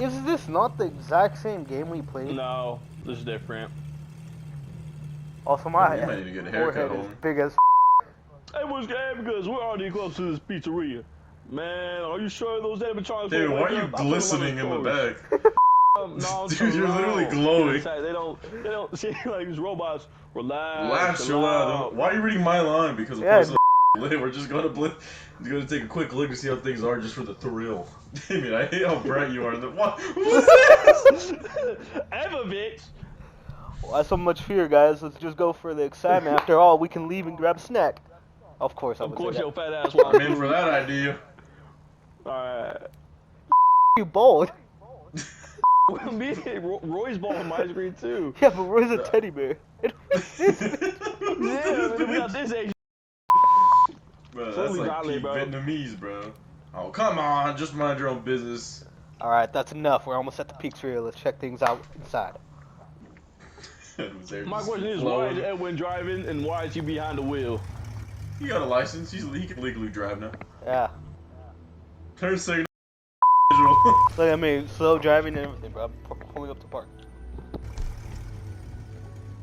Is this not the exact same game we played? No, this is different. Also, You my might need to get a haircut, forehead is homie. big as. Hey, what's good? Because we're already close to this pizzeria. Man, are you sure those animatronics Dude, will why wake are you up? I'll put them on glistening in the stories. back? No, Dude, you're literally glowing. They don't see like these robots. Relax, chill out. out. Why are you reading my line? Because of course we're just gonna take a quick look to see how things are just for the thrill. Damn, I hate how bright you are. What was this? Ever, bitch. Why so much fear, guys? Let's just go for the excitement. After all, we can leave and grab a snack. Of course, I would say that. Your fat ass. I'm in for that idea. Alright. You bold. Me, Roy's ball on my screen too. Yeah, but Roy's a teddy bear. Yeah, we got this Asian. Bro, that's like peak Vietnamese, bro. Oh, come on, just mind your own business. Alright, that's enough. We're almost at the pizzeria. Let's check things out inside. My question is, why is Edwin driving and why is he behind the wheel? He got a license. He can legally drive now. Yeah. Turn signal. Look at me, slow driving and everything, bro. I'm pulling up to park.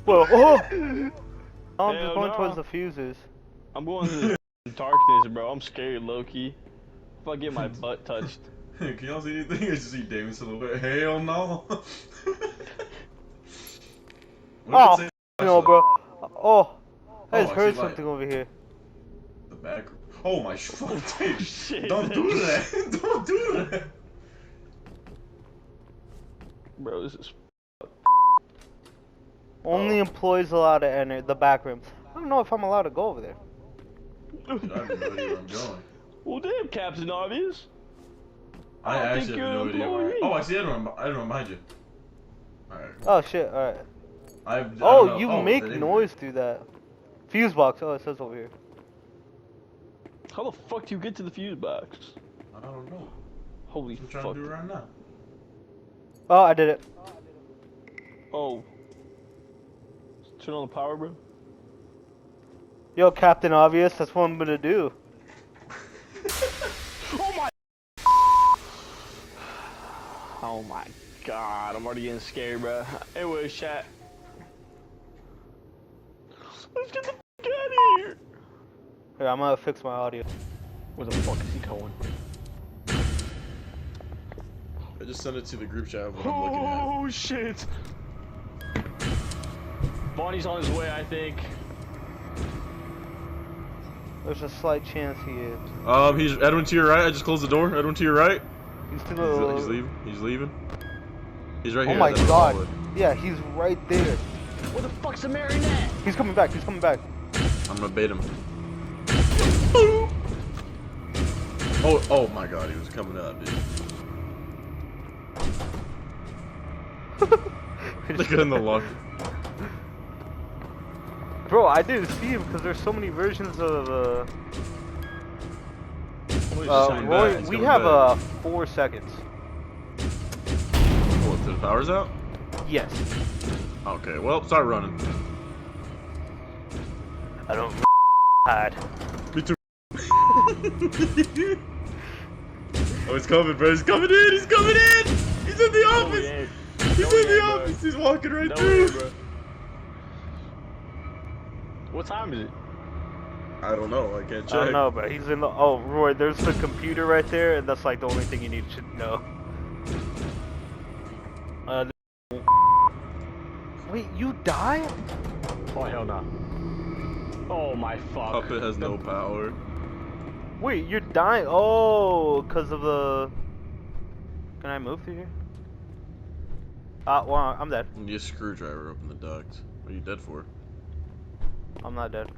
Whoa! Oh! I'm just going towards the fuses. I'm going to the darkness, bro. I'm scared, low-key. If I get my butt touched. Can y'all see anything? I just see Damon's silhouette. Hell no! Oh, no, bro. Oh, I just I heard see something over here. The back. Oh my fucking shit! Don't do that! Don't do that! Bro, this is. Only employees allowed to enter the back rooms. I don't know if I'm allowed to go over there. Dude, I have no idea where I'm going. Well, damn, Captain Obvious. I actually have no idea where. Oh, I see everyone behind you. Alright. Oh shit! All right. Oh, you make noise through that. Fuse box. Oh, it says over here. How the fuck do you get to the fuse box? I don't know. Holy I'm fuck. trying to do it right now. Oh, I did it. Oh. Turn on the power, bro. Yo, Captain Obvious, that's what I'm gonna do. Oh my. Oh my god, I'm already getting scared, bro. Anyway, chat. Let's get the fuck out of here. Here, I'm gonna fix my audio. Where the fuck is he going? I just sent it to the group chat of what I'm looking at. Oh shit! Bonnie's on his way, I think. There's a slight chance he is. He's Edwin to your right. I just closed the door. Edwin to your right. He's to the. He's leaving. He's leaving. He's right here. Oh my god! Yeah, he's right there. Where the fuck's the marionette? He's coming back. He's coming back. I'm gonna bait him. Oh my god, he was coming up, dude. Look at him, the lock. Bro, I didn't see him because there's so many versions of Roy. We have 4 seconds. What, till the power's out? Yes. Okay, well, start running. I don't hide. Me too. Oh, he's coming, bro. He's coming in. He's coming in. He's in the office. He's in the office. He's walking right through. Bro. What time is it? I don't know. I can't check. I don't know, but he's in the. Oh, Roy, there's the computer right there, and that's like the only thing you need to know. Wait, you died? Oh hell no! Oh my fuck! Puppet has no power. Wait, you're dying? Oh, because of the. Can I move through here? Well, I'm dead. You need a screwdriver open the duct. What are you dead for? I'm not dead.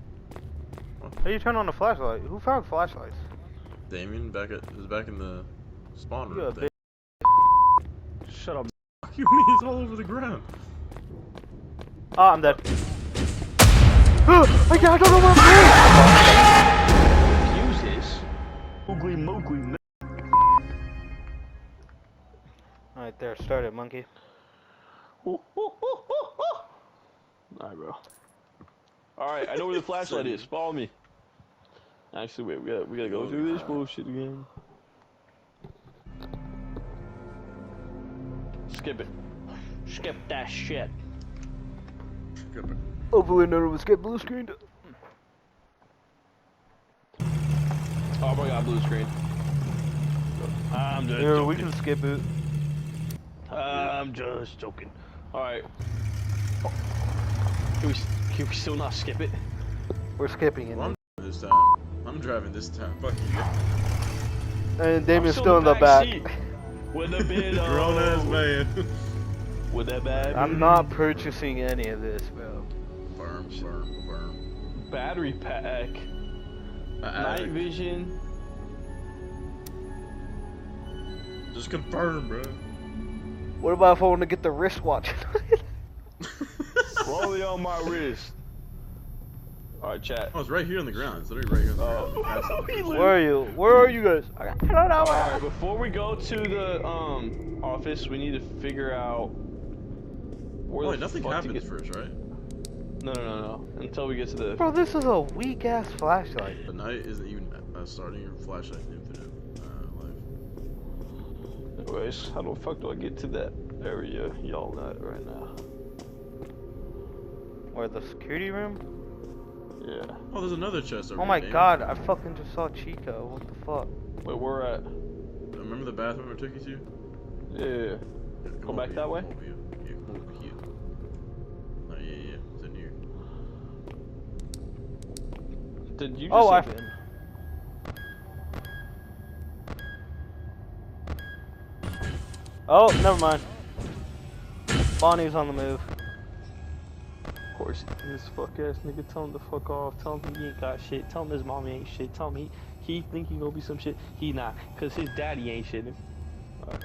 What? How do you turn on the flashlight? Who found flashlights? Damien is back in the spawn room. You Shut up. Fuck you, mean he's all over the ground. Oh, I'm dead. I don't know what I'm doing! Fuses? Oogly moogly. Alright, there. Start it, monkey. Alright, bro. Alright, I know where the flashlight is. Follow me. Actually, wait, we gotta go through this bullshit again. Skip it. Skip that shit. Skip it. Hopefully none of us get blue screened. Oh my god, blue screen. I'm just Yeah, joking. we can skip it. I'm just joking. Alright. Can we still not skip it? We're skipping it. Well, this time. I'm driving this time. Fuck you. And Damien's I'm still in the back. seat. With a bit of... Grown ass man. With that bad... I'm not purchasing any of this, bro. Firm. Battery pack. Night vision. Just confirm, bro. What about if I want to get the wristwatch? Rolling on my wrist. Alright, chat. Oh, it's right here on the ground. It's literally right here on the ground. Where are you? Where are you guys? I don't know. Alright, before we go to the office, we need to figure out where Wait, the nothing fuck to happens get... first, right? No. Until we get to the... Bro, this is a weak ass flashlight. The night isn't even starting your flashlight infinite life. Anyways, how the fuck do I get to that area y'all at right now? Where, the security room? Yeah. Oh, there's another chest over Oh here. my Damn. god, I fucking just saw Chico. What the fuck? Wait, we're at... Remember the bathroom I took you to? Yeah. Go back that way? Come over here. Yeah, come over here. Oh, yeah. It's in here. Did you just Oh, say... Oh, never mind. Bonnie's on the move. Of course, this fuck ass nigga, tell him to fuck off. Tell him he ain't got shit. Tell him his mommy ain't shit. Tell him he think he gonna be some shit. He not, cause his daddy ain't shit. Alright.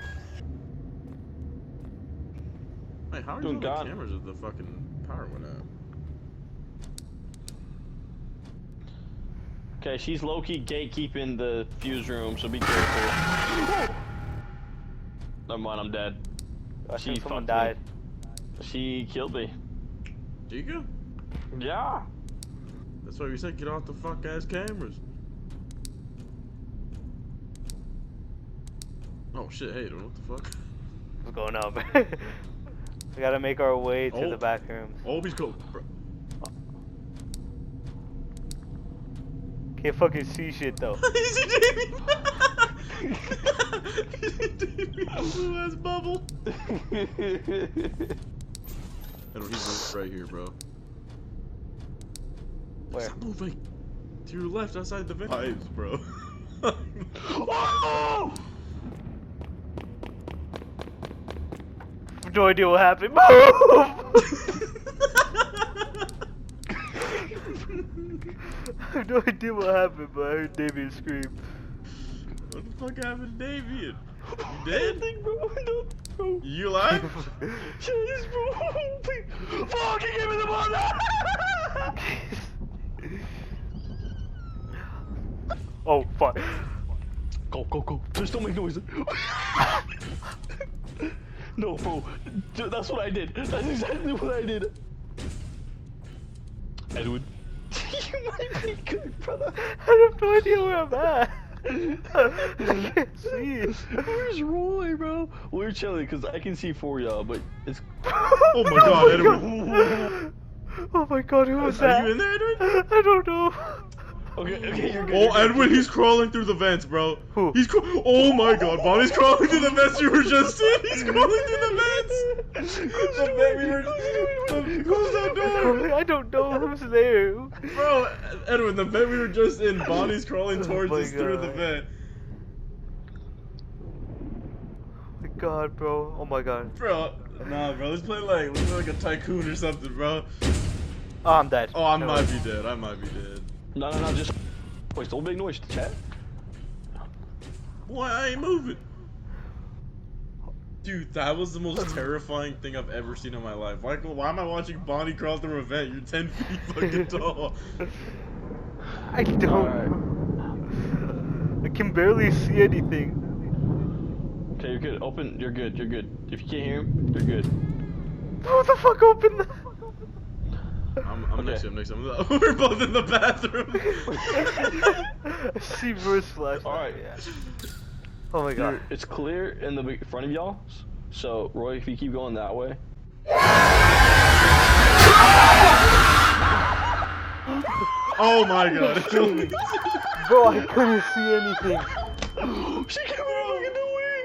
Wait, how are you Doing on the God. cameras if the fucking power went out? Okay, she's low-key gatekeeping the fuse room, so be careful. Never mind, I'm dead. I She think someone fucked died. me. She killed me. Chica? Yeah. That's why we said get off the fuck ass cameras. Oh shit, hey, what the fuck? What's going on, man? We gotta make our way to the back rooms. Oh, he's cool. Bro. Can't fucking see shit though. Easy Jamie! Easy Jamie, blue ass bubble. I don't, he's right here, bro. Where? Stop moving. To your left, outside the vent. Pipes, bro. Oh! No idea what happened. Move! I have no idea what happened, but I heard Damien scream. What the fuck happened to Damien? You dead? Bro, no, bro. You alive? Jeez, bro. Fucking give me the ball. Oh, fuck. Go. Just don't make noise. No, bro. That's what I did. That's exactly what I did. Edwin. You might be good, brother. I have no idea where I'm at. I can't see. Where's Roy, bro? We're chilling because I can see for y'all, but it's. Oh my god, Edwin. Oh my god, who was Are that? you in there, Edwin? I don't know. Okay, you're good. Oh, Edwin, he's crawling through the vents, bro. Who? Oh my god, Bonnie's crawling through the vents you were just in. He's crawling through the vents. The vent we were. Close that door. I don't know who's there. Bro, Edwin, the vent we were just in, Bonnie's crawling towards my us through the God. vent. Oh my god, bro. Oh my god. Bro, nah, bro, let's play like a tycoon or something, bro. Oh, I'm dead. Oh, I No. might be dead. I might be dead. No, just. Wait, don't make noise, chat. Boy, I ain't moving. Dude, that was the most terrifying thing I've ever seen in my life. Why am I watching Bonnie crawl through a vent? You're 10 feet fucking tall. I don't. Alright. I can barely see anything. Okay, you're good. Open. You're good. If you can't hear him, you're good. Who the fuck opened that? I'm Okay. next to him. We're both in the bathroom. I see Bruce flash. Alright. Oh my god. It's clear in the front of y'all, So, Roy, if you keep going that way. Oh my god. Bro, I couldn't see anything. She came out in the way.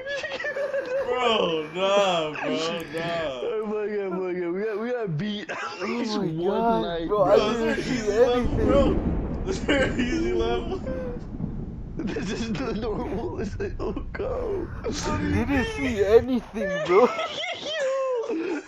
Bro, nah, bro, nah. Oh my god, we got beat. Oh It's my one god, night, bro, Bro, I is there didn't an see easy level, anything. bro? Is there an easy level? This is the normal. It's like, oh, go. I didn't see anything, bro. Dude,